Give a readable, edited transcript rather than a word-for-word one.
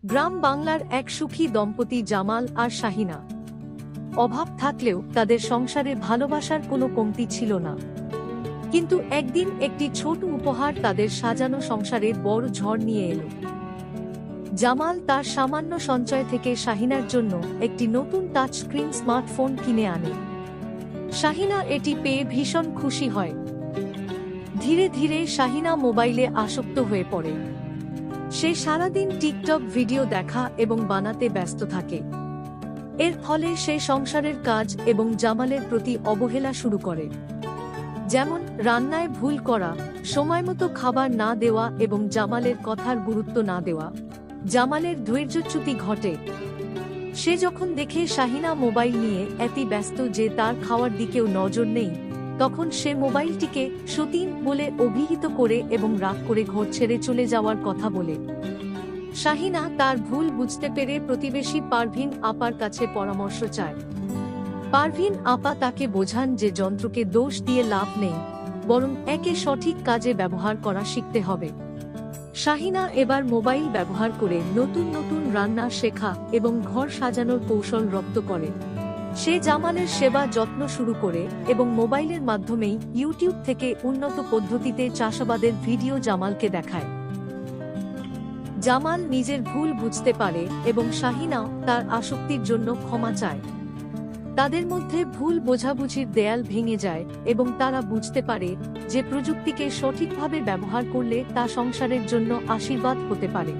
গ্রাম বাংলার এক সুখী দম্পতি জামাল আর শাহিনা। অভাব থাকলেও তাদের সংসারে ভালোবাসার কোনো কমতি ছিল না। কিন্তু একদিন একটি ছোট উপহার তাদের সাজানো সংসারে বড় ঝড় নিয়ে এলো। জামাল তার সামান্য সঞ্চয় থেকে শাহিনার জন্য একটি নতুন টাচ স্ক্রিন স্মার্টফোন কিনে আনে। শাহিনা এটি পেয়ে ভীষণ খুশি হয়। ধীরে ধীরে শাহিনা মোবাইলে আসক্ত হয়ে পড়ে। সে সারাদিন টিকটক ভিডিও দেখা এবং বানাতে ব্যস্ত থাকে। এর ফলে সে সংসারের কাজ এবং জামালের প্রতি অবহেলা শুরু করে, যেমন রান্নায় ভুল করা, সময়মতো খাবার না দেওয়া এবং জামালের কথার গুরুত্ব না দেওয়া। জামালের ধৈর্যচ্যুতি ঘটে। সে যখন দেখে শাহিনা মোবাইল নিয়ে এতই ব্যস্ত যে তার খাওয়ার দিকেও নজর নেই, তখন সে মোবাইলটিকে সতীন বলে অভিহিত করে এবং রাগ করে ঘর ছেড়ে চলে যাওয়ার কথা বলে। শাহিনা তার ভুল বুঝতে পেরে প্রতিবেশী পারভিন আপার কাছে পরামর্শ চায়। পারভিন আপা তাকে বোঝান যে যন্ত্রকে দোষ দিয়ে লাভ নেই, বরং একে সঠিক কাজে ব্যবহার করা শিখতে হবে। শাহিনা এবার মোবাইল ব্যবহার করে নতুন নতুন রান্না শেখা এবং ঘর সাজানোর কৌশল রপ্ত করে। সে জামালের সেবা যত্ন শুরু করে এবং মোবাইলের মাধ্যমেই ইউটিউব থেকে উন্নত পদ্ধতিতে চাষাবাদের ভিডিও জামালকে দেখায়। জামাল নিজের ভুল বুঝতে পারে এবং শাহিনাও তার আসক্তির জন্য ক্ষমা চায়। তাদের মধ্যে ভুল বোঝাবুঝির দেয়াল ভেঙে যায় এবং তারা বুঝতে পারে যে প্রযুক্তিকে সঠিকভাবে ব্যবহার করলে তা সংসারের জন্য আশীর্বাদ হতে পারে।